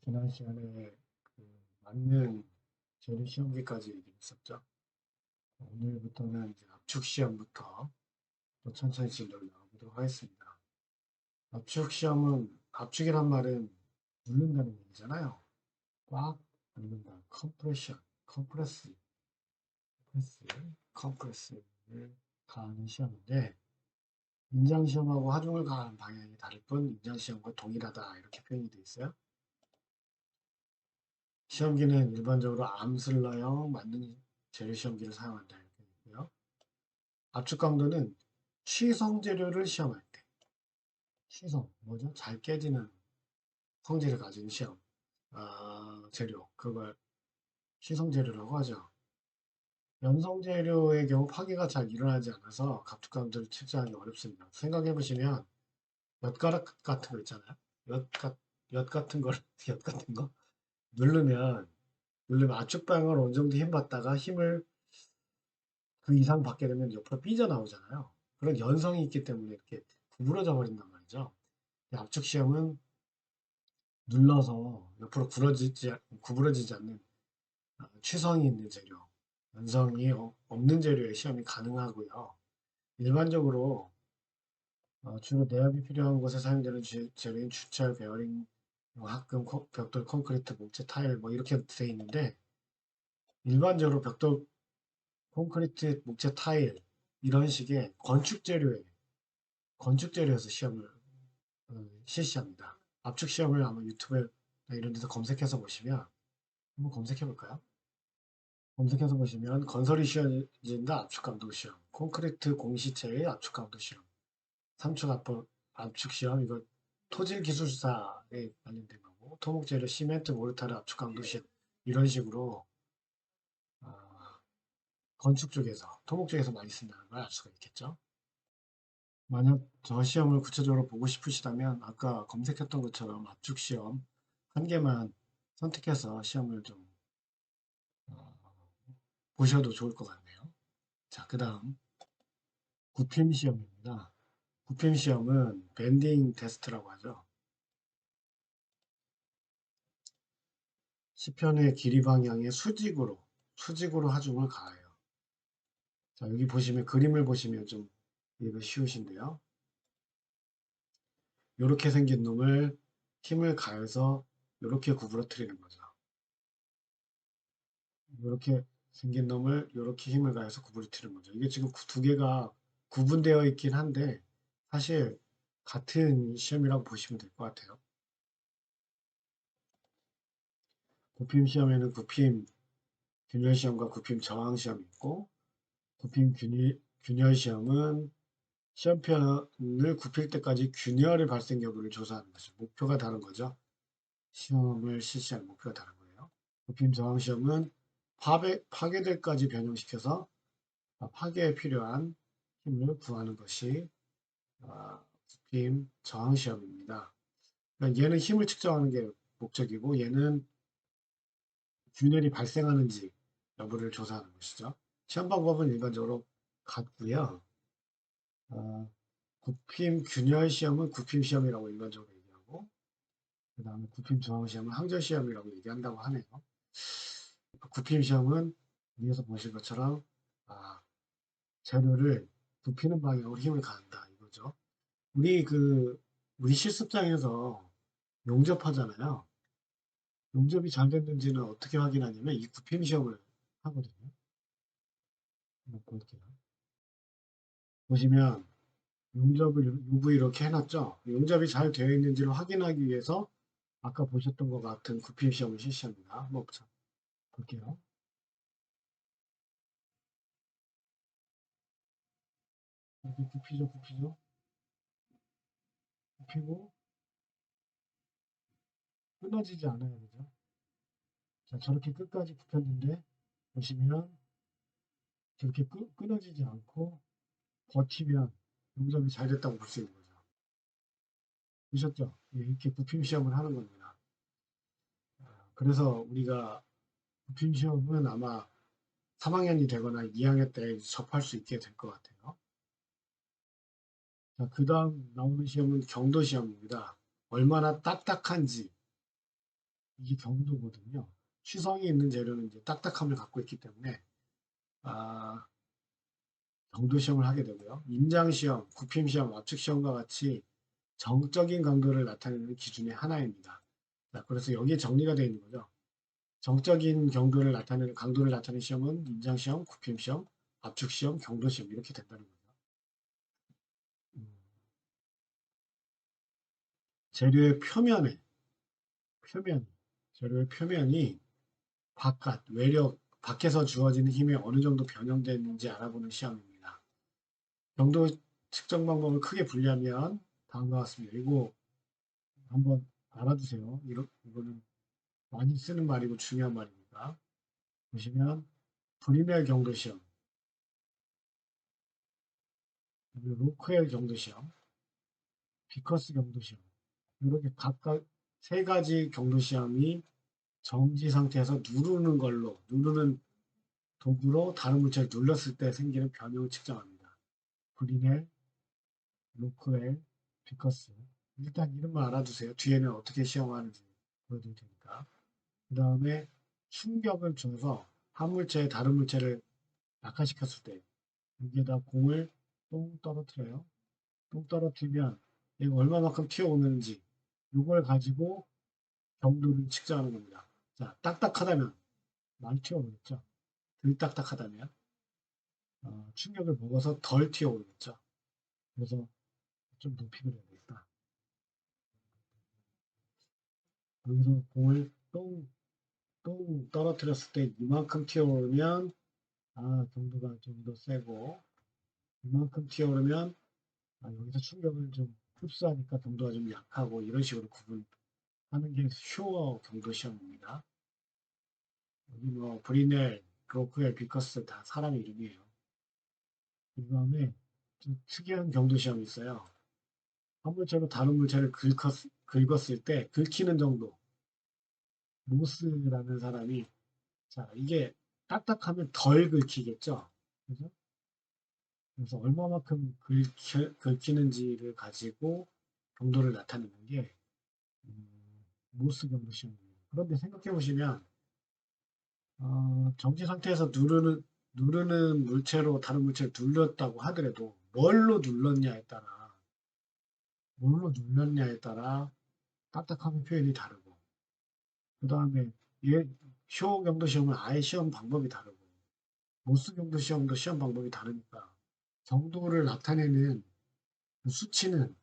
지난 시간에 맞는 재료 시험기까지 얘기했었죠. 오늘부터는 이제 압축 시험부터 또 천천히 진도를 나가보도록 하겠습니다. 압축 시험은 압축이란 말은 누른다는 얘기잖아요. 꽉 누른다. 컴프레스를 가하는 시험인데 인장 시험하고 하중을 가하는 방향이 다를 뿐 인장 시험과 동일하다 이렇게 표현이 되어 있어요. 시험기는 일반적으로 암슬러형 만능 재료 시험기를 사용한다 이렇게 있고요. 압축 강도는 취성 재료를 시험할 때, 취성 뭐죠? 잘 깨지는 성질을 가진 시험, 재료 그걸 취성 재료라고 하죠. 연성 재료의 경우 파괴가 잘 일어나지 않아서 압축 강도를 측정하기 어렵습니다. 생각해 보시면 엿가락 같은 거 있잖아요. 엿 같은 걸 엿 같은 거 누르면 압축 방향으로 어느 정도 힘 받다가 힘을 그 이상 받게 되면 옆으로 삐져나오잖아요. 그런 연성이 있기 때문에 이렇게 구부러져 버린단 말이죠. 압축 시험은 눌러서 옆으로 구부러지지 않는 취성이 있는 재료, 연성이 없는 재료의 시험이 가능하고요. 일반적으로 주로 내압이 필요한 곳에 사용되는 재료인 주철, 베어링, 합금, 벽돌, 콘크리트, 목재, 타일 뭐 이렇게 되어 있는데 일반적으로 벽돌, 콘크리트, 목재, 타일 이런 식의 건축 재료에서 시험을 실시합니다. 압축 시험을 아마 유튜브에 이런 데서 검색해서 보시면 한번 검색해 볼까요? 검색해서 보시면 건설이 쉬워진다 압축 강도 시험, 콘크리트 공시체의 압축 강도 시험, 삼축 압축 시험 이거 토질 기술사에 관련된 거고 토목 재료 시멘트 모르타르 압축 강도 시험 이런 식으로 아, 건축 쪽에서 토목 쪽에서 많이 쓴다는 걸 알 수가 있겠죠. 만약 저 시험을 구체적으로 보고 싶으시다면 아까 검색했던 것처럼 압축 시험 한 개만 선택해서 시험을 좀 어, 보셔도 좋을 것 같네요. 자, 그 다음 구필 시험입니다. 구필 시험은 밴딩 테스트라고 하죠. 시편의 길이 방향의 수직으로 하중을 가해요. 자, 여기 보시면 그림을 보시면 좀 이해가 쉬우신데요. 이렇게 생긴 놈을 힘을 가해서 이렇게 구부러뜨리는 거죠. 이렇게 생긴 놈을 이렇게 힘을 가해서 구부러뜨리는 거죠. 이게 지금 두 개가 구분되어 있긴 한데 사실 같은 시험이라고 보시면 될 것 같아요. 구핌 시험에는 구핌 균열 시험과 구핌 저항 시험이 있고 구핌 균열 시험은 시험편을 굽힐 때까지 균열의 발생 여부를 조사하는 거죠. 목표가 다른 거죠. 시험을 실시할 목표가 다른 거예요. 부품 저항 시험은 파괴될까지 변형시켜서 파괴에 필요한 힘을 구하는 것이 부품 저항 시험입니다. 그러니까 얘는 힘을 측정하는 게 목적이고 얘는 균열이 발생하는지 여부를 조사하는 것이죠. 시험 방법은 일반적으로 같고요. 굽힘 균열 시험은 굽힘 시험이라고 일반적으로 얘기하고 그 다음에 굽힘 저항 시험은 항절 시험이라고 얘기한다고 하네요. 굽힘 시험은 위에서 보신 것처럼 아, 재료를 굽히는 방향으로 힘을 가한다 이거죠. 우리 우리 실습장에서 용접하잖아요. 용접이 잘 됐는지는 어떻게 확인하냐면 이 굽힘 시험을 하거든요. 한번 볼게요. 보시면 용접을 UV 이렇게 해놨죠. 용접이 잘 되어 있는지를 확인하기 위해서 아까 보셨던 것 같은 굽힘 시험을 실시합니다. 한번 볼게요. 이렇게 굽히고 끊어지지 않아요, 그죠? 자, 저렇게 끝까지 굽혔는데 보시면 저렇게 끊어지지 않고 버티면 용접이 잘 됐다고 볼 수 있는 거죠. 보셨죠? 예, 이렇게 굽힘 시험을 하는 겁니다. 그래서 우리가 굽힘 시험은 아마 3학년이 되거나 2학년 때 접할 수 있게 될 것 같아요. 자, 그 다음 나오는 시험은 경도 시험입니다. 얼마나 딱딱한지 이게 경도거든요. 취성이 있는 재료는 이제 딱딱함을 갖고 있기 때문에 아, 경도 시험을 하게 되고요. 인장 시험, 구심 시험, 압축 시험과 같이 정적인 강도를 나타내는 기준의 하나입니다. 자, 그래서 여기에 정리가 되어 있는 거죠. 정적인 경도를 나타내는 강도를 나타내는 시험은 인장 시험, 구심 시험, 압축 시험, 경도 시험 이렇게 된다는 거죠. 음, 재료의 표면, 재료의 표면이 바깥, 외력, 밖에서 주어지는 힘이 어느 정도 변형되는지 알아보는 시험입니다. 경도 측정 방법을 크게 분리하면 다음과 같습니다. 이거 한번 알아두세요. 이거는 많이 쓰는 말이고 중요한 말입니다. 보시면 브리멜 경도 시험, 그리고 로크웰 경도 시험, 비커스 경도 시험 이렇게 각각 세 가지 경도 시험이 정지 상태에서 누르는 도구로 다른 물체를 눌렀을 때 생기는 변형을 측정합니다. 브리넬, 로크웰, 비커스. 일단 이름만 알아두세요. 뒤에는 어떻게 시험하는지 보여드릴 테니까. 그 다음에 충격을 줘서 한 물체에 다른 물체를 낙하시켰을 때 여기에다 공을 똥 떨어뜨려요. 똥 떨어뜨리면 얘가 얼마만큼 튀어오는지 이걸 가지고 경도를 측정하는 겁니다. 자, 딱딱하다면 많이 튀어오르겠죠. 덜 딱딱하다면 충격을 먹어서 덜 튀어오르겠죠. 그래서 좀 높이 그려야 되겠다. 여기서 공을 똥 떨어뜨렸을 때 이만큼 튀어오르면 경도가 좀 더 세고 이만큼 튀어오르면 여기서 충격을 좀 흡수하니까 경도가 좀 약하고 이런 식으로 구분하는 게 슈어 경도 시험입니다. 여기 뭐 브리넬, 브로크웰, 비커스 다 사람 이름이에요. 그 다음에 좀 특이한 경도 시험이 있어요. 한 물체로 다른 물체를 긁었을 때 긁히는 정도. 모스라는 사람이 자 이게 딱딱하면 덜 긁히겠죠. 그죠? 그래서 얼마만큼 긁히는지를 가지고 경도를 나타내는 게 모스 경도 시험입니다. 그런데 생각해 보시면 정지 상태에서 누르는 물체로 다른 물체를 눌렀다고 하더라도 뭘로 눌렀냐에 따라 딱딱함의 표현이 다르고 그 다음에 쇼 경도 시험은 아예 시험 방법이 다르고 모스 경도 시험도 시험 방법이 다르니까 정도를 나타내는 그 수치는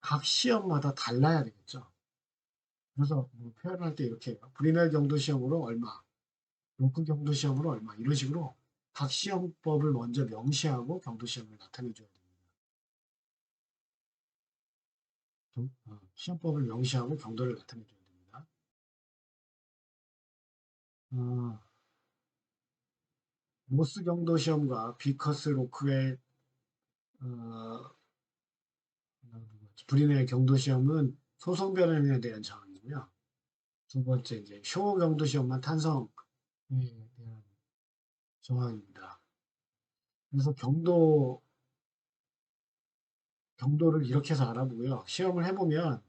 각 시험마다 달라야 되겠죠. 그래서 뭐 표현할 때 이렇게 해요. 브리넬 경도 시험으로 얼마, 로크 경도 시험으로 얼마 이런 식으로 각 시험법을 먼저 명시하고 경도 시험을 나타내 줘야 됩니다. 시험법을 명시하고 경도를 나타내 줘야 됩니다. 어, 모스 경도 시험과 비커스 로크웰 어, 브리넬 경도 시험은 소송 변형에 대한 정의이고요. 두 번째 이제 쇼 경도 시험만 탄성에 대한 정황입니다. 그래서 경도를 이렇게 해서 알아보고요. 시험을 해보면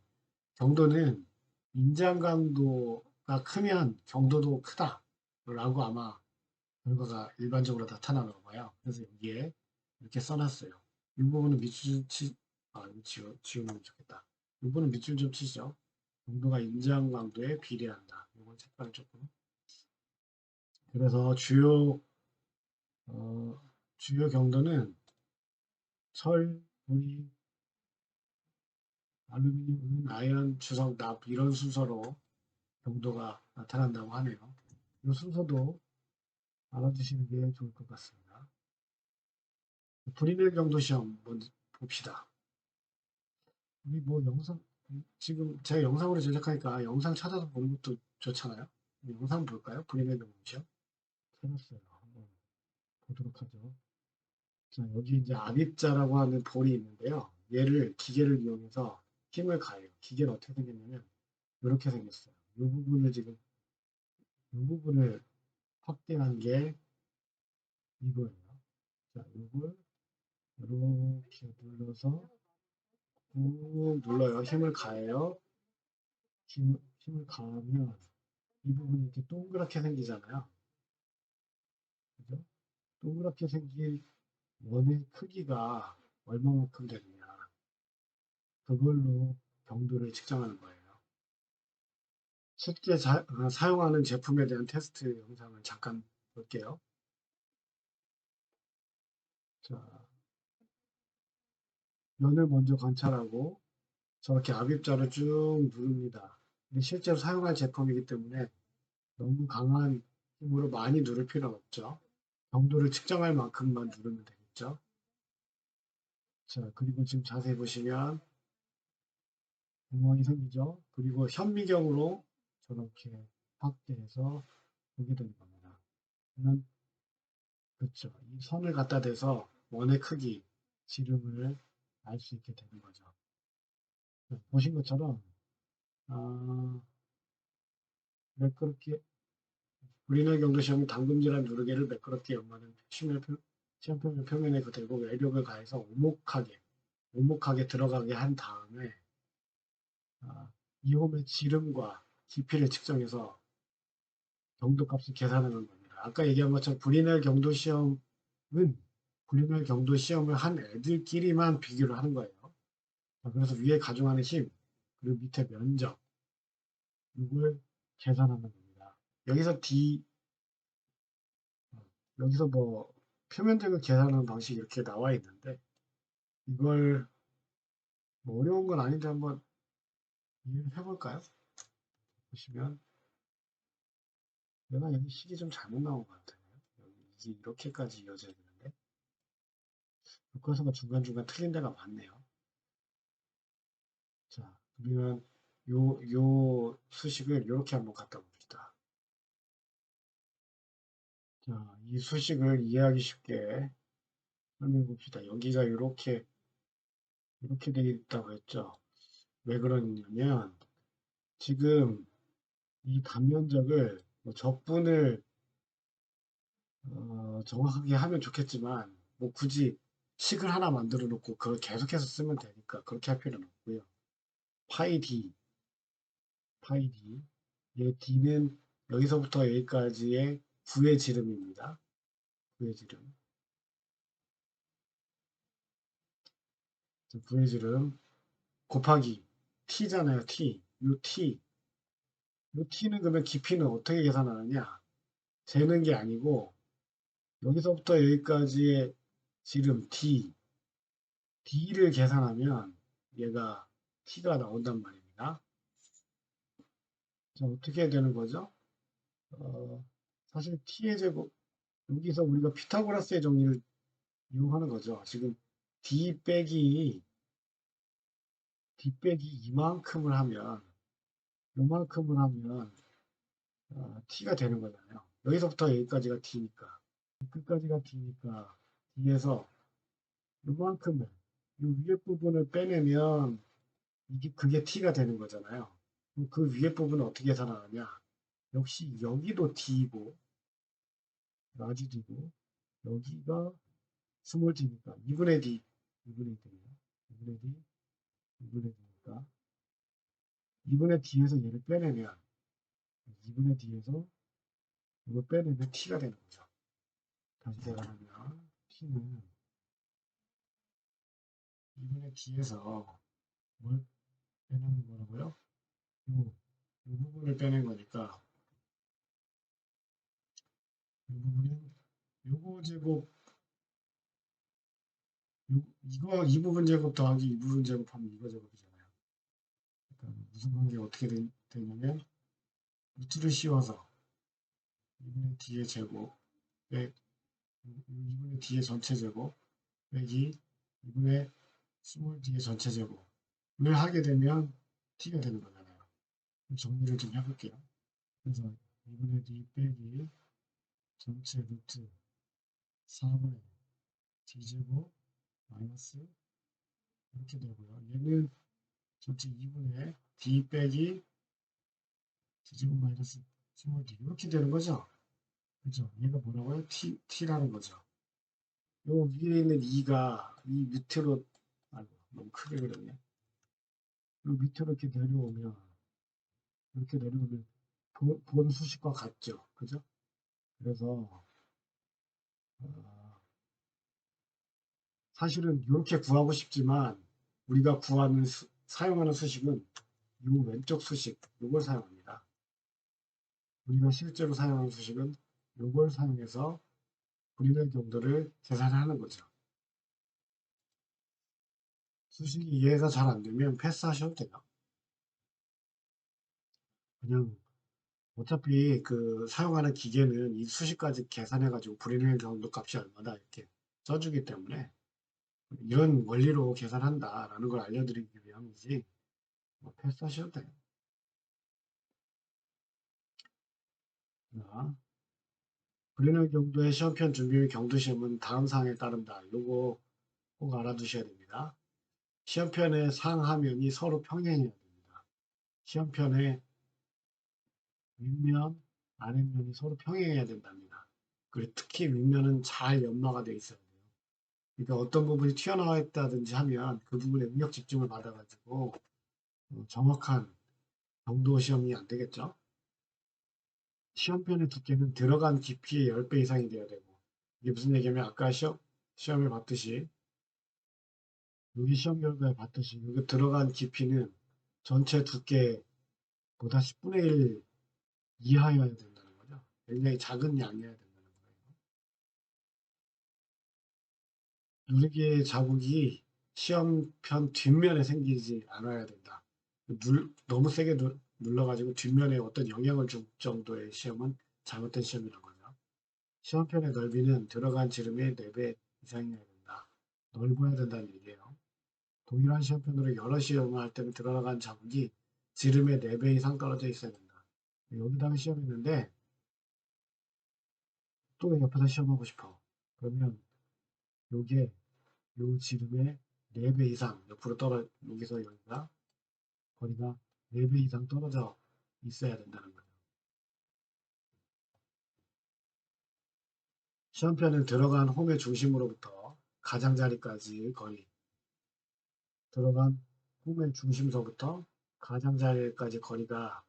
경도는 인장 강도가 크면 경도도 크다라고 아마 결과가 일반적으로 나타나나 봐요. 그래서 여기에 이렇게 써놨어요. 이 부분은 밑줄 이거 지우면 좋겠다. 이 부분은 밑줄 좀 치죠. 경도가 인장 강도에 비례한다. 이건 색깔을 조금. 그래서 어, 주요 경도는 철, 우리, 알루미늄, 아연, 주석, 납 이런 순서로 경도가 나타난다고 하네요. 이 순서도 알아두시는 게 좋을 것 같습니다. 브리멜 경도 시험 먼저 봅시다. 우리 뭐 영상 지금 제가 영상으로 제작하니까 영상 찾아서 보는 것도 좋잖아요. 영상 볼까요? 브리멜 경도 시험 찾았어요. 한번 보도록 하죠. 자, 여기 이제 압입자라고 하는 볼이 있는데요. 얘를 기계를 이용해서 힘을 가해요. 기계는 어떻게 생겼냐면 이렇게 생겼어요. 이 부분을 확대한 게 이거예요. 자, 이걸 이렇게 눌러서 꾹 눌러요. 힘을 가해요. 힘을 가하면 이 부분이 이렇게 동그랗게 생기잖아요. 그죠? 동그랗게 생긴 원의 크기가 얼마만큼 되느냐. 그걸로 경도를 측정하는 거예요. 실제 사용하는 제품에 대한 테스트 영상을 잠깐 볼게요. 자, 면을 먼저 관찰하고 저렇게 압입자를 쭉 누릅니다. 근데 실제로 사용할 제품이기 때문에 너무 강한 힘으로 많이 누를 필요는 없죠. 경도를 측정할 만큼만 누르면 되겠죠. 자, 그리고 지금 자세히 보시면 구멍이 생기죠. 그리고 현미경으로 저렇게 확대해서 보게 되는 겁니다. 그러면 그렇죠. 이 선을 갖다 대서 원의 크기, 지름을 알 수 있게 되는 거죠. 보신 것처럼 아, 매끄럽게 우리는 경도 시험은 당금질한 누르개를 매끄럽게 연마하는 시험표면 표면에 대고 외력을 가해서 오목하게 들어가게 한 다음에 이홈의 지름과 깊이를 측정해서 경도값을 계산하는 겁니다. 아까 얘기한 것처럼 브리넬 경도 시험을 한 애들끼리만 비교를 하는 거예요. 그래서 위에 가중하는 힘, 그리고 밑에 면적, 이걸 계산하는 겁니다. 여기서 여기서 뭐 표면적을 계산하는 방식이 이렇게 나와 있는데 이걸 뭐 어려운 건 아닌데 한번 이해를 해볼까요? 보시면 내가 여기 식이 좀 잘못 나온 것 같아요. 이게 이렇게까지 이어져야 되는데 교과서가 중간중간 틀린 데가 많네요. 자, 그러면 요 수식을 이렇게 한번 갖다 봅시다. 자, 이 수식을 이해하기 쉽게 설명해 봅시다. 여기가 이렇게 되어 있다고 했죠. 왜 그러냐면 지금 이 단면적을 뭐 적분을 정확하게 하면 좋겠지만 뭐 굳이 식을 하나 만들어 놓고 그걸 계속해서 쓰면 되니까 그렇게 할 필요는 없고요. 파이 D, 얘 D는 여기서부터 여기까지의 부의 지름입니다. 부의 지름. 부의 지름 곱하기 T잖아요. 요 T는 그러면 깊이는 어떻게 계산하느냐? 재는 게 아니고 여기서부터 여기까지의 지름 D를 계산하면 얘가 T가 나온단 말입니다. 자, 어떻게 되는 거죠? 어, 사실 T의 제곱, 여기서 우리가 피타고라스의 정리를 이용하는 거죠. 지금 D 빼기 이만큼을 하면, 요만큼을 하면, T가 되는 거잖아요. 여기서부터 여기까지가 T니까, 끝까지가 T니까, D에서 요만큼을, 요 위에 부분을 빼내면, 그게 T가 되는 거잖아요. 그럼 그 위에 부분은 어떻게 계산하느냐? 역시 여기도 D이고, 라지 D고, 여기가 스몰 D니까, 2분의 D, 2분의 D네요. 2분의 D, 2분의 D니까, 2분의 D에서 얘를 빼내면, 2분의 D에서 이걸 빼내면 T가 되는 거죠. 다시 계산하면, T는 2분의 D에서 뭘 빼내는 거라고요? 이 부분을 빼낸 거니까, 이 부분은 요거 제곱, 이 부분 제곱 더하기 이 부분 제곱하면 이거 제곱이잖아요. 그러니까 무슨 관계가 어떻게 되냐면, 루트를 씌워서 2분의 D의 제곱, 2분의 D의 전체 제곱, 빼기 2분의 스몰 D의 전체 제곱을 하게 되면 T가 되는 거잖아요. 정리를 좀 해볼게요. 그래서 2분의 D 빼기 전체 루트 4분의 D제곱 마이너스 이렇게 되고요. 얘는 전체 2분의 D 빼기 D제곱 마이너스 스몰 D 이렇게 되는 거죠. 그죠? 얘가 뭐라고요? T라는 거죠. 요 위에 있는 2가 이 밑으로 아이고 너무 크게 그렸네. 요 밑으로 이렇게 내려오면 본 수식과 같죠. 그죠? 그래서 사실은 이렇게 구하고 싶지만 우리가 사용하는 수식은 이 왼쪽 수식, 요걸 사용합니다. 우리가 실제로 사용하는 수식은 요걸 사용해서 불인의 경도를 계산하는 거죠. 수식이 이해가 잘 안 되면 패스하셔도 돼요. 그냥 어차피 그 사용하는 기계는 이 수식까지 계산해가지고 불인의 경도 값이 얼마다 이렇게 써주기 때문에 이런 원리로 계산한다라는 걸 알려드리기 위함이지 뭐 패스하셔도 돼요. 자, 불인의 경도의 시험편 준비 및 경도시험은 다음 사항에 따른다. 요거 꼭 알아두셔야 됩니다. 시험편의 상하면이 서로 평행해야 됩니다. 시험편의 윗면, 아랫면이 서로 평행해야 된답니다. 그리고 특히 윗면은 잘 연마가 되어 있어야 돼요. 그러니까 어떤 부분이 튀어나와 있다든지 하면 그 부분에 응력 집중을 받아가지고 정확한 경도 시험이 안 되겠죠. 시험편의 두께는 들어간 깊이의 10배 이상이 돼야 되고 이게 무슨 얘기냐면 아까 시험을 봤듯이 여기 시험 결과에 봤듯이 여기 들어간 깊이는 전체 두께보다 10분의 1 이하여야 된다는 거죠. 굉장히 작은 양이어야 된다는 거예요. 누르기의 자국이 시험편 뒷면에 생기지 않아야 된다. 너무 세게 눌러가지고 뒷면에 어떤 영향을 줄 정도의 시험은 잘못된 시험이라는 거죠. 시험편의 넓이는 들어간 지름의 4배 이상이어야 된다. 넓어야 된다는 얘기예요. 동일한 시험편으로 여러 시험을 할 때는 들어간 자국이 지름의 4배 이상 떨어져 있어야 된다. 여기다가 시험했는데 또 옆에서 시험하고 싶어. 그러면 요게 요 지름의 4배 이상 옆으로 여기서 여기가 거리가 4배 이상 떨어져 있어야 된다는 거죠. 시험편은 들어간 홈의 중심으로부터 가장자리까지 거리 들어간 홈의 중심서부터 가장자리까지 거리가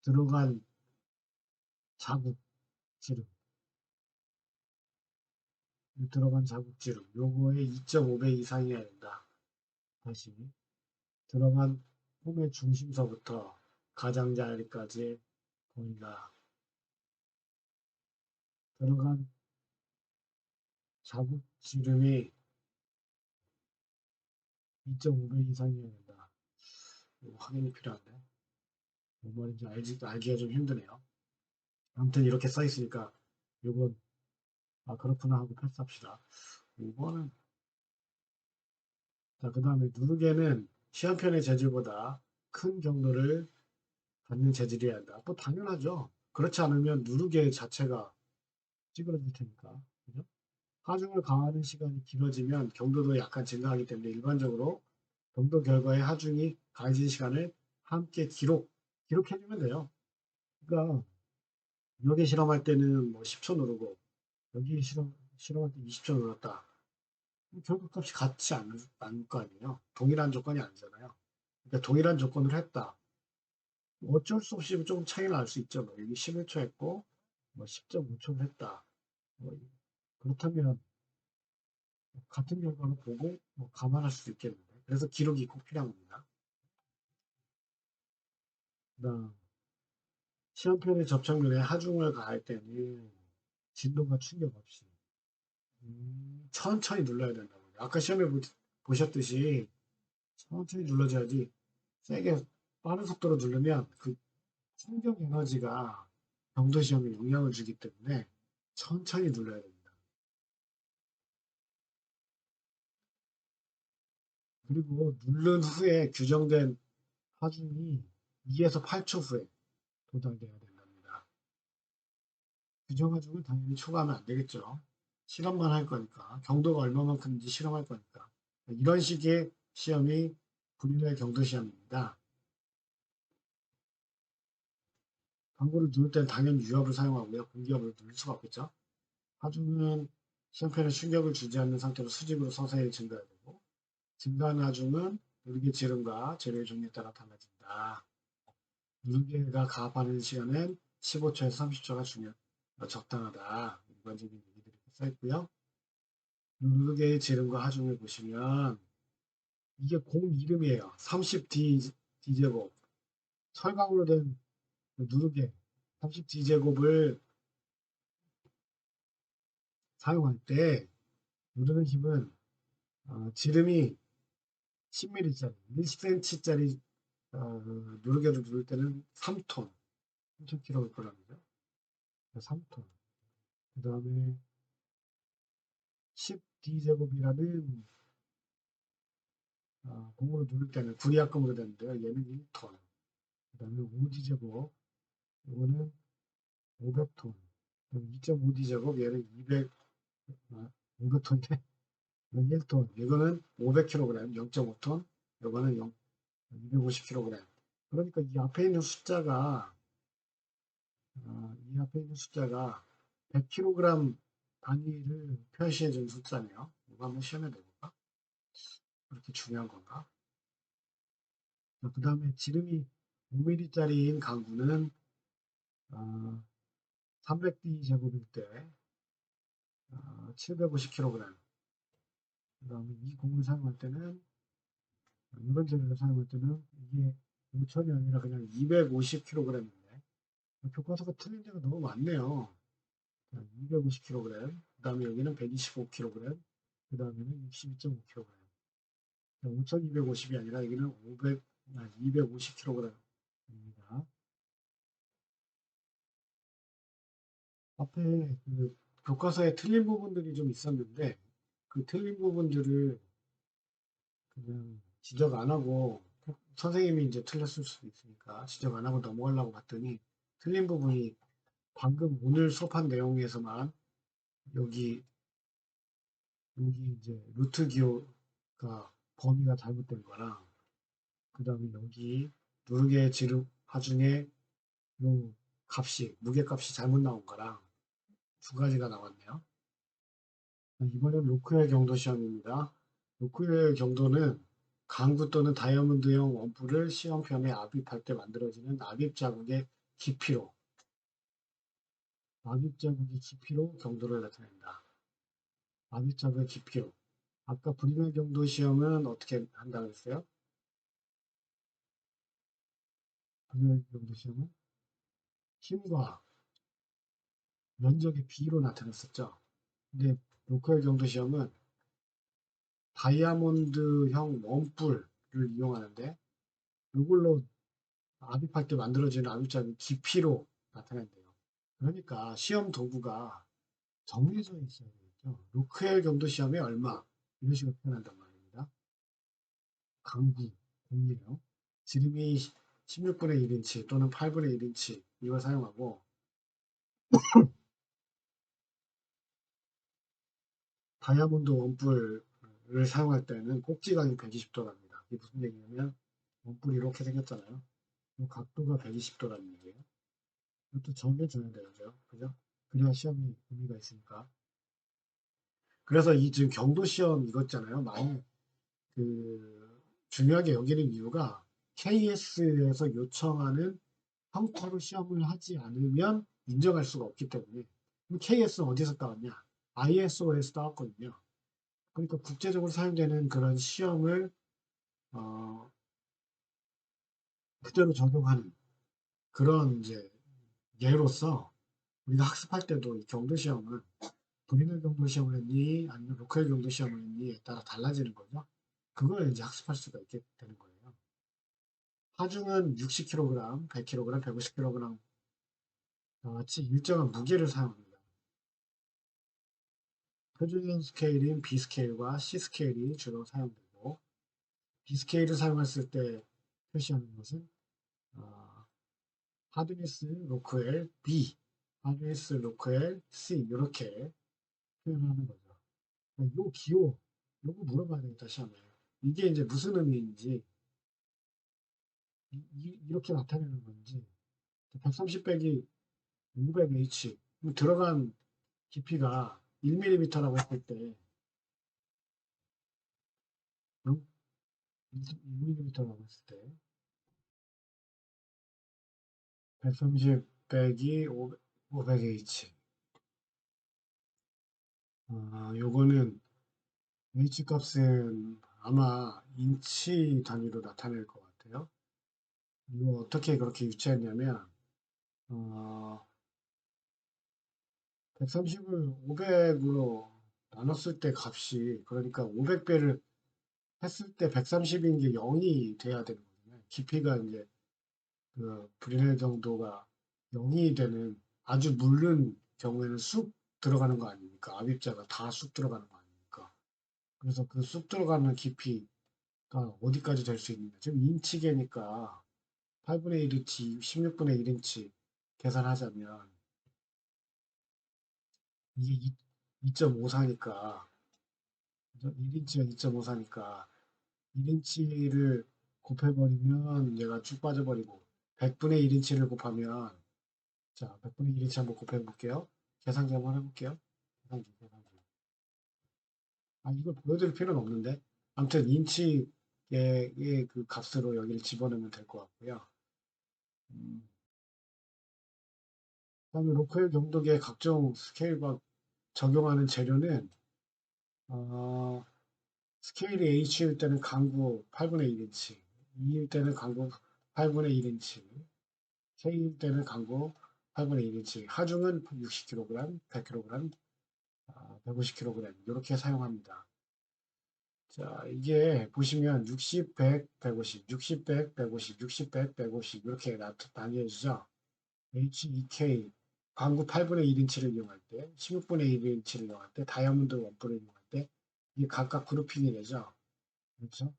들어간 자국 지름 들어간 자국 지름 요거의 2.5배 이상이어야 된다. 다시 들어간 홈의 중심서부터 가장자리까지 거리가 들어간 자국 지름이 2.5배 이상이어야 된다. 확인이 필요한데 뭔 말인지 알기가 좀 힘드네요. 아무튼 이렇게 써 있으니까 이건 아 그렇구나 하고 패스합시다. 5번은 자 그다음에 누르개는 시험편의 재질보다 큰 경도를 갖는 재질이어야 한다. 뭐 당연하죠. 그렇지 않으면 누르개 자체가 찌그러질 테니까. 그죠? 하중을 가하는 시간이 길어지면 경도도 약간 증가하기 때문에 일반적으로 경도 결과의 하중이 가해진 시간을 함께 기록해주면 돼요. 그러니까 여기 실험할 때는 뭐 10초 누르고 여기 실험할 때 20초 눌렀다. 결과값이 같지 않을 거 아니에요. 동일한 조건이 아니잖아요. 그러니까 동일한 조건을 했다. 어쩔 수 없이 조금 차이가 날 수 있죠. 뭐 여기 11초 했고 뭐 10.5초를 했다. 뭐 그렇다면 같은 결과를 보고 뭐 감안할 수 있겠는데. 그래서 기록이 꼭 필요한 겁니다. 그다음 시험편의 접착면에 하중을 가할 때는 진동과 충격 없이 천천히 눌러야 된다고. 아까 시험에 보셨듯이 천천히 눌러줘야지 세게 빠른 속도로 누르면 그 충격 에너지가 경도 시험에 영향을 주기 때문에 천천히 눌러야 됩니다. 그리고 누른 후에 규정된 하중이 2에서 8초 후에 도달돼야 된답니다. 규정 하중을 당연히 초과하면 안 되겠죠. 실험만 할 거니까 경도가 얼마만큼인지 실험할 거니까 이런 식의 시험이 불인의 경도 시험입니다. 광고를 누를 때는 당연히 유압을 사용하고요. 공기압을 누를 수가 없겠죠. 하중은 시험편에 충격을 주지 않는 상태로 수직으로 서서히 증가해야 되고 증가하는 하중은 누르개 지름과 재료의 종류에 따라 달라진다. 누르개가 가압하는 시간은 15초에서 30초가 적당하다. 일반적인 얘기들이 이렇게 써 있고요. 누르개의 지름과 하중을 보시면 이게 공 이름이에요. 30D제곱. 철강으로 된 누르개 30D제곱을 사용할 때 누르는 힘은 지름이 10mm짜리, 1cm짜리 누르개를 누를 때는 3톤, 3,000kg이죠. 3톤. 그 다음에 10D제곱이라는 공으로 누를 때는 구리약금으로 되는데요. 얘는 1톤. 그 다음에 5D제곱, 이거는 500톤. 2.5D제곱, 얘는 500톤인데 1톤. 이거는 500kg, 0.5톤. 이거는 250kg. 그러니까 이 앞에 있는 숫자가 100kg 단위를 표시해 준 숫자네요. 이거 한번 시험에 내볼까? 그렇게 중요한 건가? 그 다음에 지름이 5mm짜리인 강구는 300D 제곱일 때 750kg. 그 다음에 이 공을 사용할 때는 이번 재료를 사용할 때는 이게 5천이 아니라 그냥 250kg인데 교과서가 틀린 데가 너무 많네요. 250kg, 그 다음에 여기는 125kg, 그 다음에는 62.5kg. 5,250이 아니라 여기는 250kg입니다. 앞에 그 교과서에 틀린 부분들이 좀 있었는데 그 틀린 부분들을 그냥 지적 안 하고 선생님이 이제 틀렸을 수도 있으니까 지적 안 하고 넘어가려고 봤더니 틀린 부분이 방금 오늘 수업한 내용에서만 여기 이제 루트 기호가 범위가 잘못된 거랑 그 다음에 여기 누르개 지름 하중에 요 무게값이 잘못 나온 거랑 두 가지가 나왔네요. 이번엔 로크웰 경도 시험입니다. 로크웰 경도는 강구 또는 다이아몬드형 원뿔을 시험편에 압입할 때 만들어지는 압입 자국의 깊이로 경도를 나타낸다. 압입 자국의 깊이로. 아까 브리멜 경도 시험은 어떻게 한다고 했어요? 브리멜 경도 시험은 힘과 면적의 비로 나타냈었죠. 근데 로컬 경도 시험은 다이아몬드형 원뿔을 이용하는데 이걸로 압입할 때 만들어지는 압입자의 깊이로 나타낸대요. 그러니까 시험 도구가 정해져 있어야 되겠죠. 로크웰 경도 시험에 얼마 이런 식으로 표현한단 말입니다. 강구 공이에요. 지름이 16분의 1인치 또는 8분의 1인치 이걸 사용하고 다이아몬드 원뿔을 사용할 때는 꼭지각이 120도랍니다. 이게 무슨 얘기냐면 원뿔이 이렇게 생겼잖아요. 각도가 120도라는 얘기예요. 이것도 정해줘야 되죠. 그죠? 그래야 시험이 의미가 있으니까. 그래서 이 지금 경도 시험 이거 있잖아요. 많이 중요하게 여기는 이유가 KS에서 요청하는 형태로 시험을 하지 않으면 인정할 수가 없기 때문에. 그럼 KS는 어디서 따왔냐? ISO에서 따왔거든요. 그러니까 국제적으로 사용되는 그런 시험을 어, 그대로 적용하는 그런 이제 예로서 우리가 학습할 때도 이 경도 시험은 브리멜 경도 시험을 했니 아니면 로컬 경도 시험을 했니에 따라 달라지는 거죠. 그걸 이제 학습할 수가 있게 되는 거예요. 하중은 60kg, 100kg, 150kg 같이 일정한 무게를 사용합니다. 표준형 스케일인 B 스케일과 C 스케일이 주로 사용되고 B 스케일을 사용했을 때 표시하는 것은 어, 하드니스 로크엘 B, 하드니스 로크엘 C 이렇게 표현하는 거죠. 요 기호 요거 물어봐야 되겠다 시험에. 이게 이제 무슨 의미인지 이렇게 나타내는 건지 130 빼기 500H 들어간 깊이가 1mm라고 했을 때 6mm라고 했을 때 130 빼기 500H. 요거는 H 값은 아마 인치 단위로 나타낼 것 같아요. 이거 어떻게 그렇게 유추했냐면, 어, 130을 500으로 나눴을 때 값이, 그러니까 500배를 했을 때 130인 게 0이 돼야 되는 거잖아요. 깊이가 이제 그 브리넬 정도가 0이 되는 아주 물른 경우에는 쑥 들어가는 거 아닙니까? 압입자가 다 쑥 들어가는 거 아닙니까? 그래서 그 쑥 들어가는 깊이가 어디까지 될 수 있느냐. 지금 인치계니까 8분의 1인치, 16분의 1인치 계산하자면 이게 2.54니까 1인치가 2.54니까 1인치를 곱해버리면 얘가 쭉 빠져버리고 100분의 1인치를 곱하면 자 100분의 1인치 한번 곱해볼게요. 계산기 한번 해볼게요. 계산기. 이걸 보여드릴 필요는 없는데 아무튼 인치의 그 값으로 여기를 집어넣으면 될 것 같고요. 그다음에 로컬 경도계 각종 스케일과 적용하는 재료는 어, 스케일이 H일 때는 강구 8분의 1인치, 2일 때는 강구 8분의 1인치, K일 때는 강구 8분의 1인치, 하중은 60kg, 100kg, 150kg 이렇게 사용합니다. 자, 이게 보시면 60, 100, 150, 60, 100, 150, 60, 100, 150 이렇게 나뉘어지죠. HEK 광구 8분의 1인치를 이용할 때, 16분의 1인치를 이용할 때, 다이아몬드 원뿔을 이용할 때 이게 각각 그룹핑이 되죠. 그렇죠?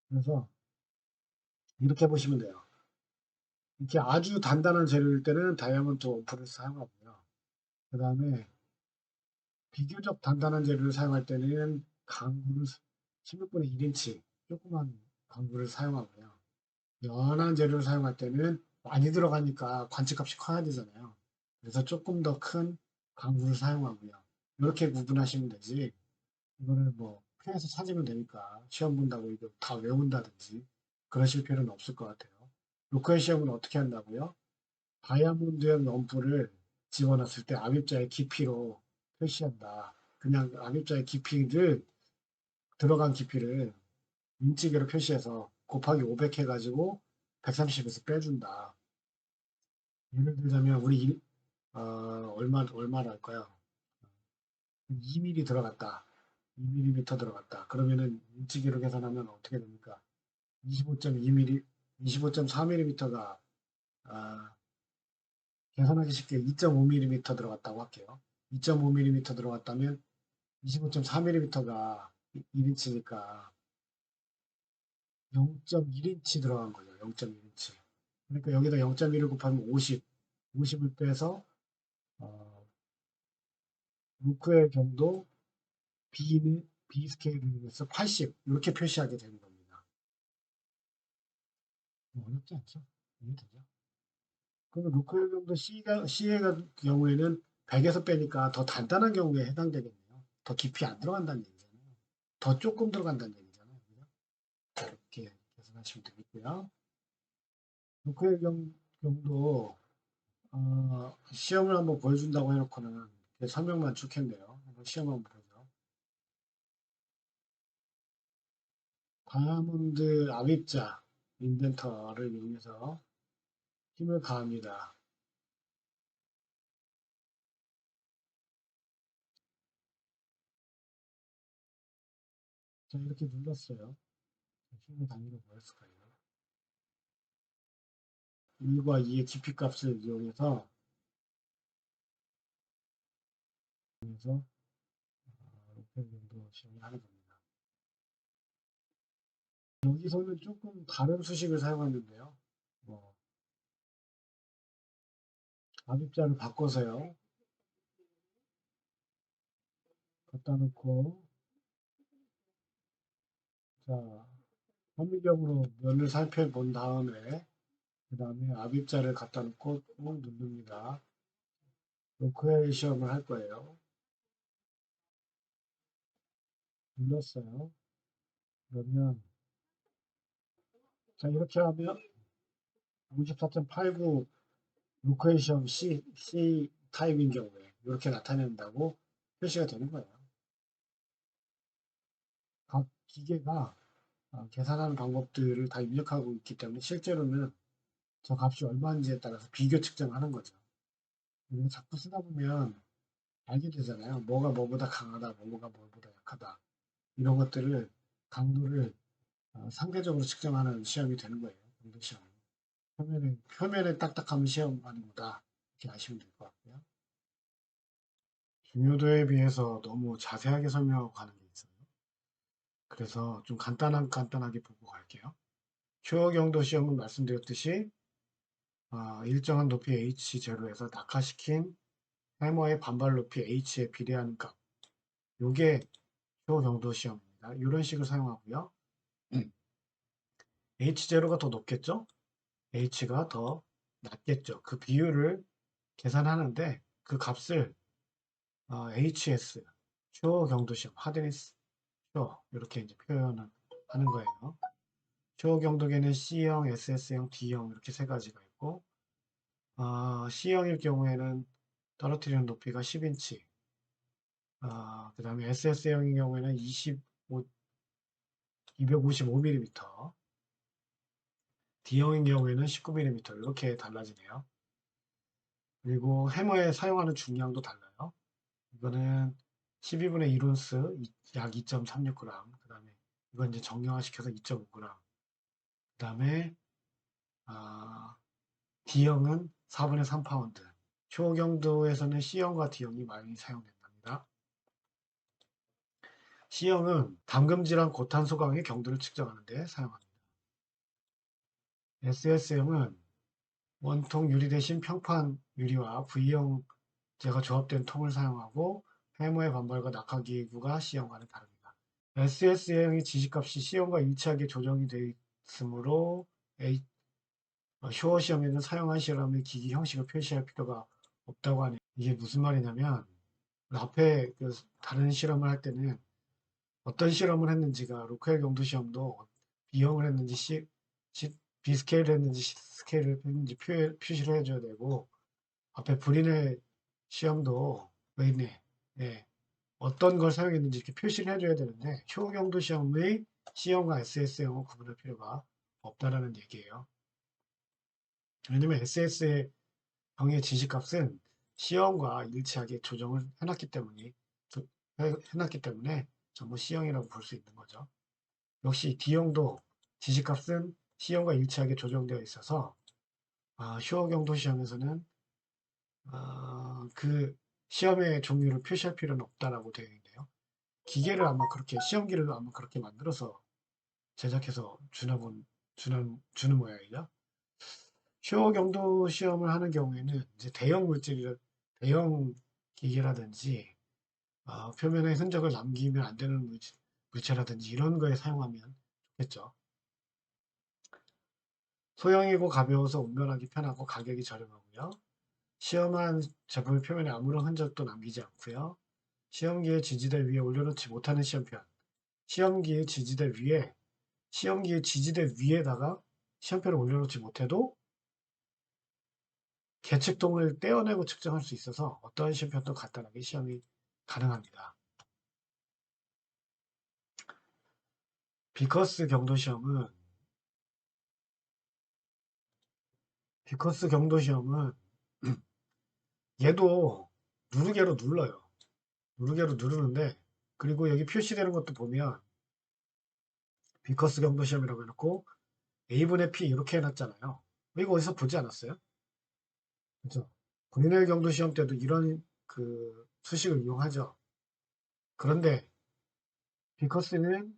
그래서 이렇게 보시면 돼요. 이렇게 아주 단단한 재료일 때는 다이아몬드 원뿔을 사용하고요. 그 다음에 비교적 단단한 재료를 사용할 때는 강구를 16분의 1인치 조그만 강구를 사용하고요. 연한 재료를 사용할 때는 많이 들어가니까 관측값이 커야 되잖아요. 그래서 조금 더 큰 강구를 사용하고요. 이렇게 구분하시면 되지. 이거를 뭐 표에서 찾으면 되니까 시험 본다고 이거 다 외운다든지 그러실 필요는 없을 것 같아요. 로컬 시험은 어떻게 한다고요? 다이아몬드형 연풀을 집어넣었을 때 압입자의 깊이로 표시한다. 그냥 압입자의 깊이를 들어간 깊이를 인치계로 표시해서 곱하기 500 해가지고 130에서 빼준다. 예를 들자면 우리 얼마랄까요? 2mm 들어갔다. 2mm 들어갔다. 그러면은 인치계로 계산하면 어떻게 됩니까? 25.2mm, 25.4mm가 계산하기 쉽게 2.5mm 들어갔다고 할게요. 2.5mm 들어갔다면 25.4mm가 1인치니까 0.1인치 들어간 거죠. 0.1인치. 그러니까 여기다 0.1을 곱하면 50, 50을 빼서 어, 루크의 경도 B는 B 스케일을 해서 80 이렇게 표시하게 되는 겁니다. 어렵지 않죠? 이해되죠? 그러면 루크의 경도 C의 경우에는 100에서 빼니까 더 단단한 경우에 해당되겠네요. 더 깊이 안 들어간다는 얘기잖아요. 더 조금 들어간다는 얘기잖아요. 그죠? 이렇게 계산하시면 되겠고요. 루크의 경도 시험을 한번 보여준다고 해놓고는 설명만 쭉 했네요. 한번 시험 한번 보죠. 다이아몬드 압입자 인덴터를 이용해서 힘을 가합니다. 자, 이렇게 눌렀어요. 힘의 단위가 뭐였을까요? 1과 2의 깊이 값을 이용해서 높은 정도 시험을 하는 겁니다. 여기서는 조금 다른 수식을 사용하는데요. 뭐, 압입자를 바꿔서요. 갖다 놓고, 자, 현미경으로 면을 살펴본 다음에, 그 다음에 압입자를 갖다 놓고 꾹 누릅니다. 로크웰 시험을 할 거예요. 눌렀어요. 그러면, 자, 이렇게 하면 54.89 로컬 시험 C 타입인 경우에 이렇게 나타낸다고 표시가 되는 거예요. 각 기계가 계산하는 방법들을 다 입력하고 있기 때문에 실제로는 저 값이 얼마인지에 따라서 비교 측정하는 거죠. 그리고 자꾸 쓰다 보면 알게 되잖아요. 뭐가 뭐보다 강하다, 뭐가 뭐보다 약하다. 이런 것들을 강도를 상대적으로 측정하는 시험이 되는 거예요. 강도 시험. 표면에 딱딱하면 시험하는 거다. 이렇게 아시면 될 것 같고요. 중요도에 비해서 너무 자세하게 설명하고 가는 게 있어요. 그래서 좀 간단하게 보고 갈게요. 초경도 시험은 말씀드렸듯이 일정한 높이 H0에서 낙하시킨 해머의 반발 높이 H에 비례하는 값. 요게 초경도 시험입니다. 이런 식을 사용하고요. H0가 더 높겠죠? H가 더 낮겠죠. 그 비율을 계산하는데 그 값을 HS, 초경도 시험, 하드니스 쇼 이렇게 이제 표현을 하는 거예요. 초경도계는 C형, SS형, D형 이렇게 세 가지가 있고 C형일 경우에는 떨어뜨리는 높이가 10인치, 그 다음에 SS형인 경우에는 255mm, D형인 경우에는 19mm 이렇게 달라지네요. 그리고 해머에 사용하는 중량도 달라요. 이거는 12분의 1온스, 약 2.36g. 그 다음에 이건 이제 정량화시켜서 2.5g. 그 다음에 D형은 4분의 3파운드. 초경도에서는 C형과 D형이 많이 사용된답니다. C형은 담금질한 고탄소강의 경도를 측정하는 데 사용합니다. SS형은 원통 유리 대신 평판 유리와 V형재가 조합된 통을 사용하고 해머의 반발과 낙하기구가 C형과는 다릅니다. SS형의 지시값이 C형과 일치하게 조정이 되어 있으므로 쇼어 시험에는 사용한 실험의 기기 형식을 표시할 필요가 없다고 하네요. 이게 무슨 말이냐면 앞에 다른 실험을 할 때는 어떤 실험을 했는지가 로컬 경도 시험도 B형을 했는지 B스케일을 했는지 C스케일을 했는지 표시를 해줘야 되고 앞에 불인의 시험도 웨이네 어떤 걸 사용했는지 이렇게 표시를 해줘야 되는데 초경도 시험의 C형과 SS형을 구분할 필요가 없다라는 얘기예요. 왜냐면 SS형의 지시값은 C형과 일치하게 조정을 해놨기 때문에 전부 C형이라고 볼 수 있는 거죠. 역시 D형도 지시값은 C형과 일치하게 조정되어 있어서 슈어 경도 시험에서는 그 시험의 종류를 표시할 필요는 없다라고 되어 있네요. 기계를 아마 그렇게 시험기를 아마 그렇게 만들어서 제작해서 주는 모양이죠. 슈어 경도 시험을 하는 경우에는 이제 대형 기계라든지 표면에 흔적을 남기면 안 되는 물체라든지 이런 거에 사용하면 좋겠죠. 소형이고 가벼워서 운전하기 편하고 가격이 저렴하고요. 시험한 제품의 표면에 아무런 흔적도 남기지 않고요. 시험기의 지지대 위에 올려놓지 못하는 시험편. 시험기의 지지대 위에다가 시험편을 올려놓지 못해도 계측동을 떼어내고 측정할 수 있어서 어떠한 시험편도 간단하게 시험이 가능합니다. 비커스 경도 시험은 얘도 누르개로 눌러요. 누르개로 누르는데 그리고 여기 표시되는 것도 보면 비커스 경도 시험이라고 해놓고 A분의 P 이렇게 해놨잖아요. 이거 어디서 보지 않았어요? 그죠? 브리넬 경도 시험 때도 이런 그 수식을 이용하죠. 그런데 비커스는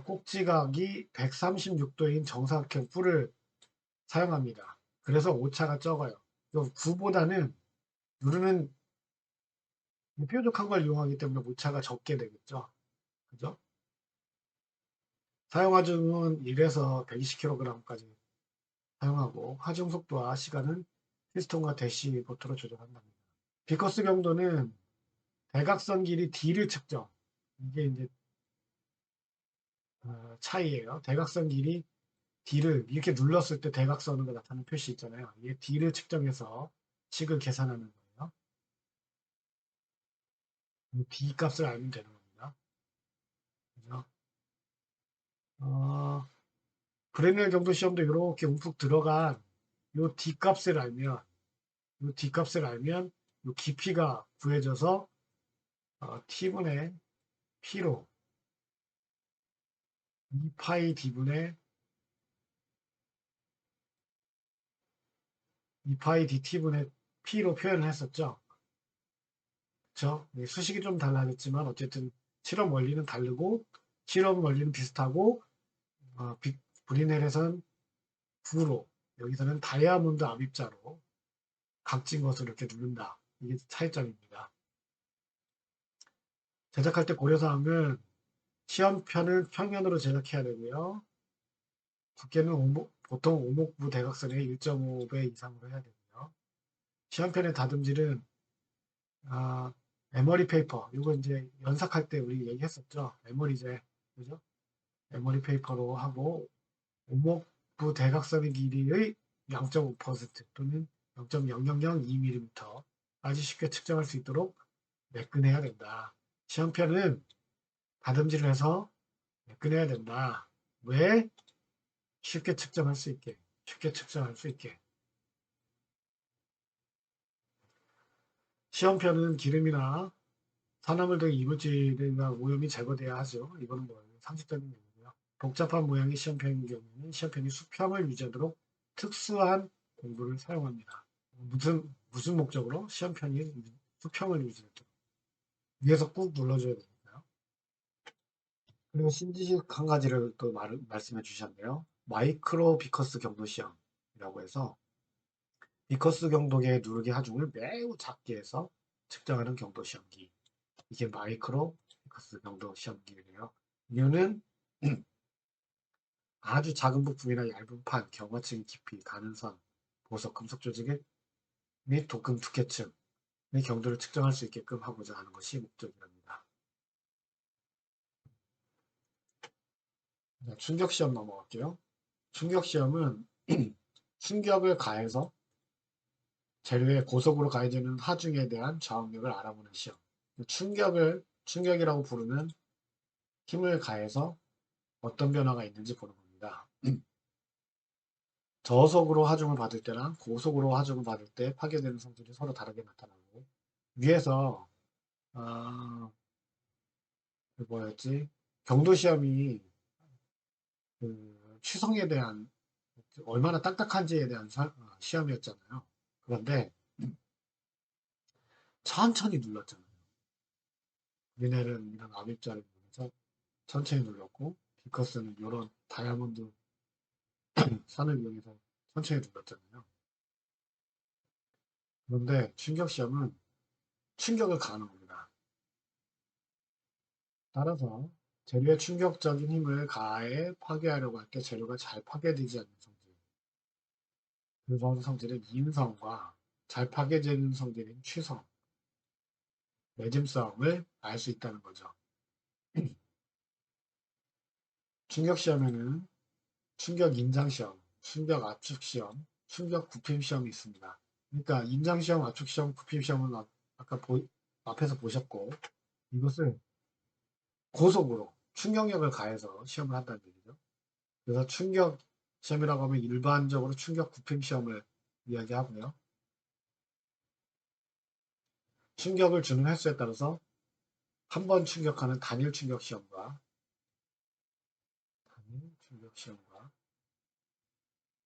꼭지각이 136도인 정사각형 뿔을 사용합니다. 그래서 오차가 적어요. 9보다는 누르는 뾰족한 걸 이용하기 때문에 오차가 적게 되겠죠. 그죠? 사용 하중은 1에서 120kg까지 사용하고 하중 속도와 시간은 피스톤과 대시보트로 조절한답니다. 비커스 경도는 대각선 길이 D를 측정. 이게 이제 차이예요. 대각선 길이 D를 이렇게 눌렀을 때 대각선으로 나타나는 표시 있잖아요. 이게 D를 측정해서 식을 계산하는 거예요. 이 D 값을 알면 되는 겁니다. 그죠? 브레넬 경도 시험도 이렇게 움푹 들어간 요 D 값을 알면, 요 D 값을 알면 요 깊이가 구해져서 T분의 P로 2파이 D분의 2파이 DT분의 P로 표현을 했었죠. 그쵸? 수식이 좀 달라졌지만 어쨌든 실험 원리는 다르고 실험 원리는 비슷하고 브리넬에서는 구로 여기서는 다이아몬드 압입자로 각진 것을 이렇게 누른다. 이게 차이점입니다. 제작할 때 고려사항은 시험편을 평면으로 제작해야 되고요. 두께는 보통 오목부 대각선의 1.5배 이상으로 해야 되고요. 시험편의 다듬질은 에머리 페이퍼, 이거 이제 연삭할 때 우리 얘기했었죠. 에머리제, 그죠? 에머리 페이퍼로 하고 오목부 대각선의 길이의 0.5% 또는 0.0002mm 쉽게 측정할 수 있도록 매끈해야 된다. 시험편은 다듬질을 해서 매끈해야 된다. 왜? 쉽게 측정할 수 있게. 쉽게 측정할 수 있게. 시험편은 기름이나 산화물 등 이물질이나 오염이 제거돼야 하죠. 이거는 뭐 상식적인 얘기고요. 복잡한 모양의 시험편인 경우에는 시험편이 수평을 유지하도록 특수한 공구를 사용합니다. 무슨 목적으로? 시험편이 수평을 유지하도록. 위에서 꾹 눌러줘야 되니까요. 그리고 신지식 한 가지를 또 말씀해 주셨네요. 마이크로 비커스 경도 시험이라고 해서 비커스 경도계의 누르개 하중을 매우 작게 해서 측정하는 경도 시험기. 이게 마이크로 비커스 경도 시험기예요. 이유는 아주 작은 부품이나 얇은 판, 경화층 깊이, 가는선, 보석, 금속 조직 및 도금 두께층의 경도를 측정할 수 있게끔 하고자 하는 것이 목적이랍니다. 충격시험 넘어갈게요. 충격시험은 충격을 가해서 재료에 고속으로 가해지는 하중에 대한 저항력을 알아보는 시험. 충격이라고 부르는 힘을 가해서 어떤 변화가 있는지 보는 겁니다. 저속으로 하중을 받을 때랑 고속으로 하중을 받을 때 파괴되는 성질이 서로 다르게 나타나고 위에서 뭐였지? 경도 시험이 취성에 대한 얼마나 딱딱한지에 대한 시험이었잖아요. 그런데 천천히 눌렀잖아요. 미넬은 이런 압입자를 이용해서 천천히 눌렀고 비커스는 이런 다이아몬드 산을 이용해서 천천히 눌렀잖아요. 그런데 충격 시험은 충격을 가하는 겁니다. 따라서 재료에 충격적인 힘을 가해 파괴하려고 할 때 재료가 잘 파괴되지 않는 성질. 그 성질은 인성과 잘 파괴되는 성질인 취성, 매짐성을 알 수 있다는 거죠. 충격 시험에는 충격 인장 시험, 충격 압축 시험, 충격 굽힘 시험이 있습니다. 그러니까 인장 시험, 압축 시험, 굽힘 시험은 아까 앞에서 보셨고 이것을 고속으로 충격력을 가해서 시험을 한다는 얘기죠. 그래서 충격 시험이라고 하면 일반적으로 충격 굽힘 시험을 이야기하고요. 충격을 주는 횟수에 따라서 한 번 충격하는 단일 충격 시험과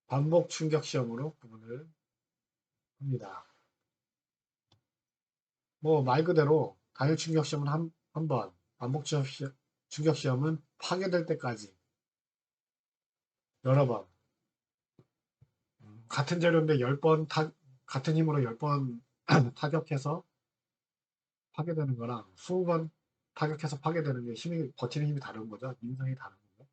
반복 충격 시험으로 구분을 합니다. 뭐 말 그대로 단일 충격 시험은 한 번, 반복 충격 시험은 파괴될 때까지 여러 번 같은 재료인데 10번 같은 힘으로 10번 타격해서 파괴되는 거랑 20번 타격해서 파괴되는 게 버티는 힘이 다른 거죠. 인성이 다른 거죠.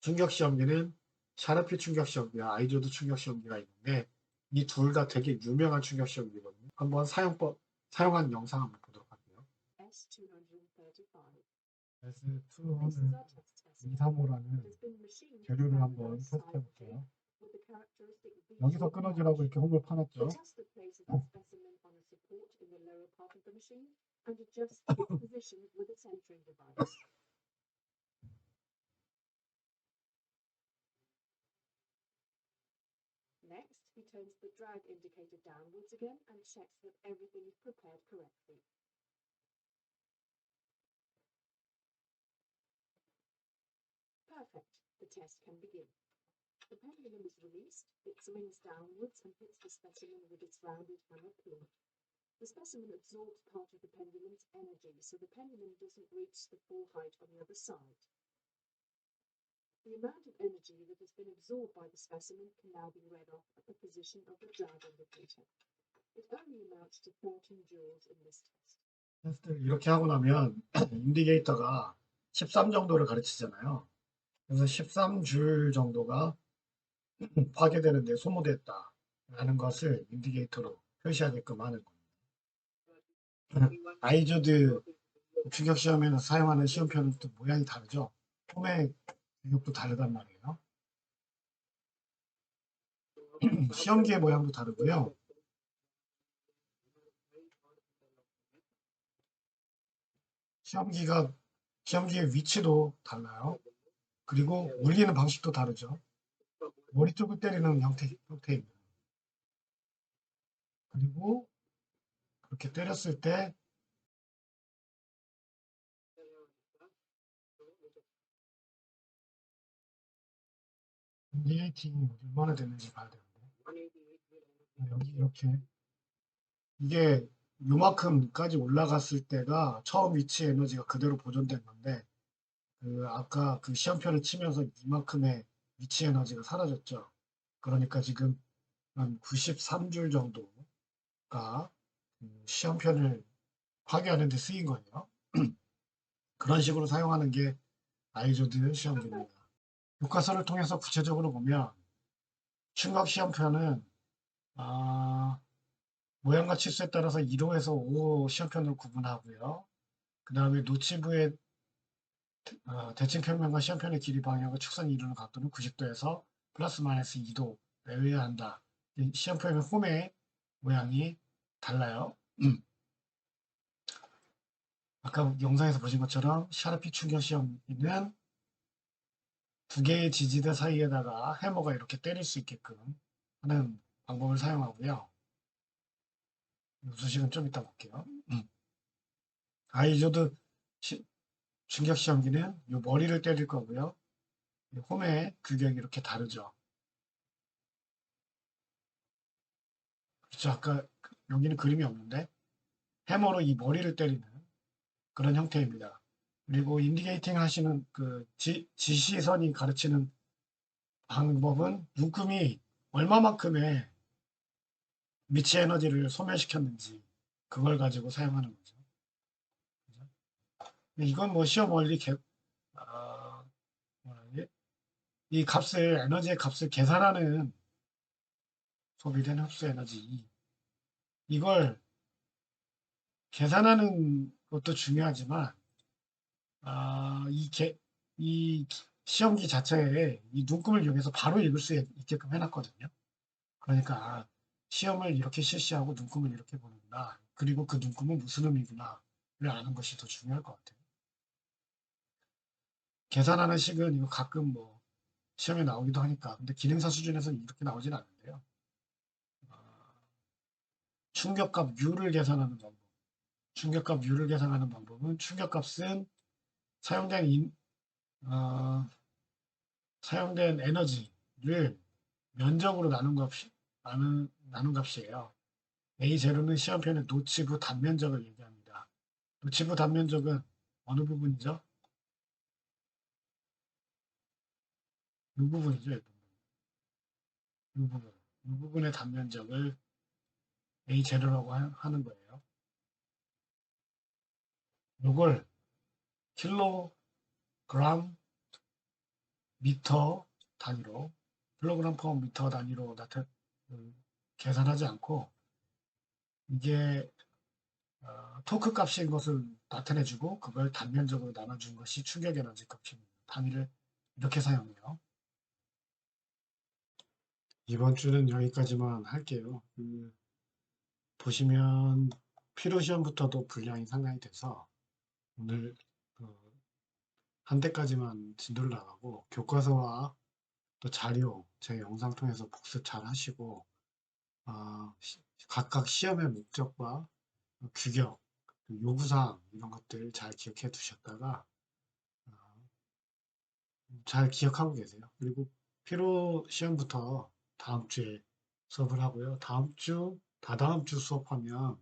충격 시험기는 샤르피 충격 시험기와 아이조드 충격 시험기가 있는데 이 둘 다 되게 유명한 충격 시험기거든요. 한번 사용한 영상 한번 보도록 할게요. S235. 235라는 재료를 한번 테스트해 볼게요. 여기서 끊어지라고 이렇게 홈을 파놨죠. Next, he turns the drag indicator downwards again and checks that everything is prepared correctly. Perfect. The test can begin. The pendulum is released, it swings downwards and hits the specimen with its rounded hammer point. The specimen absorbs part of the pendulum's energy, so the pendulum doesn't reach the full height on the other side. The amount of energy that has been absorbed by the specimen can now be read off at the position of the drag indicator. It only amounts to 13 joules in this test. 테스트를 이렇게 하고 나면 인디게이터가 13 정도를 가르치잖아요. 그래서 13줄 정도가 파괴되는데 소모됐다 라는 것을 인디게이터로 표시하게끔 하는 겁니다. 아이조드 충격 시험에는 사용하는 시험표는 또 모양이 다르죠. 폼의 규격도 다르단 말이에요. 시험기의 모양도 다르고요. 시험기의 위치도 달라요. 그리고 울리는 방식도 다르죠. 머리 쪽을 때리는 형태입니다. 그리고 그렇게 때렸을 때 인디게이팅이 얼마나 되는지 봐야 되는데 여기 이렇게 이게 요만큼까지 올라갔을 때가 처음 위치 에너지가 그대로 보존된 건데 아까 그 시험표를 치면서 이만큼의 위치 에너지가 사라졌죠. 그러니까 지금 한 93줄 정도가 시험편을 파괴하는 데 쓰인 거예요. 그런 식으로 사용하는 게 아이조드 시험기입니다. 교과서를 통해서 구체적으로 보면 충격 시험편은 모양과 치수에 따라서 1호에서 5호 시험편으로 구분하고요. 그 다음에 노치부의 대칭 평면과 시험편의 길이 방향과 축선이 이루는 각도는 90도에서 플러스 마이너스 2도 내외야 한다. 시험편의 홈의 모양이 달라요. 아까 영상에서 보신 것처럼 샤르피 충격 시험기는 두 개의 지지대 사이에다가 해머가 이렇게 때릴 수 있게끔 하는 방법을 사용하고요. 수식은 좀 이따 볼게요. 아이조드 충격 시험기는 이 머리를 때릴 거고요. 홈의 규격이 이렇게 다르죠. 그렇죠. 아까 여기는 그림이 없는데 해머로 이 머리를 때리는 그런 형태입니다. 그리고 인디게이팅 하시는 그 지시선이 가르치는 방법은 눈금이 얼마만큼의 미치 에너지를 소멸시켰는지 그걸 가지고 사용하는 거죠. 이건 뭐 시험 원리 이 값을 에너지의 값을 계산하는 소비된 흡수 에너지 이걸 계산하는 것도 중요하지만 이 시험기 자체에 이 눈금을 이용해서 바로 읽을 수 있게끔 해놨거든요. 그러니까 시험을 이렇게 실시하고 눈금을 이렇게 보는구나. 그리고 그 눈금은 무슨 의미구나를 아는 것이 더 중요할 것 같아요. 계산하는 식은 이거 가끔 뭐 시험에 나오기도 하니까 근데 기능사 수준에서는 이렇게 나오진 않는데요. 충격값 U를 계산하는 방법. 충격값 U를 계산하는 방법은 충격값은 사용된 에너지를 면적으로 나눈 값이에요. A0는 시험편의 노치부 단면적을 얘기합니다. 노치부 단면적은 어느 부분이죠? 이 부분이죠. 이 부분. 이 부분의 단면적을 A0라고 하는 거예요. 이걸 킬로그램 미터 단위로 킬로그램 퍼 미터 단위로 계산하지 않고 이게 토크 값인 것을 나타내주고 그걸 단면적으로 나눠준 것이 충격 에너지 값입니다. 단위를 이렇게 사용해요. 이번 주는 여기까지만 할게요. 보시면 필요 시험부터도 분량이 상당히 돼서 오늘 한 대까지만 진도를 나가고 교과서와 또 자료 제 영상 통해서 복습 잘 하시고 각각 시험의 목적과 규격, 요구사항 이런 것들 잘 기억해 두셨다가 어, 잘 기억하고 계세요. 그리고 필요 시험부터 다음 주에 수업을 하고요. 다다음 주 수업하면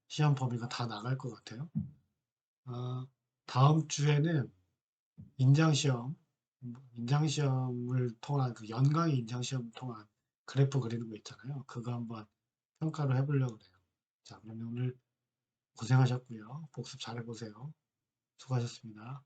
시험 범위가 다 나갈 것 같아요. 다음 주에는 인장시험, 인장시험을 통한 그 연강의 인장시험을 통한 그래프 그리는 거 있잖아요. 그거 한번 평가를 해보려고 해요. 자, 그러면 오늘 고생하셨고요. 복습 잘 해보세요. 수고하셨습니다.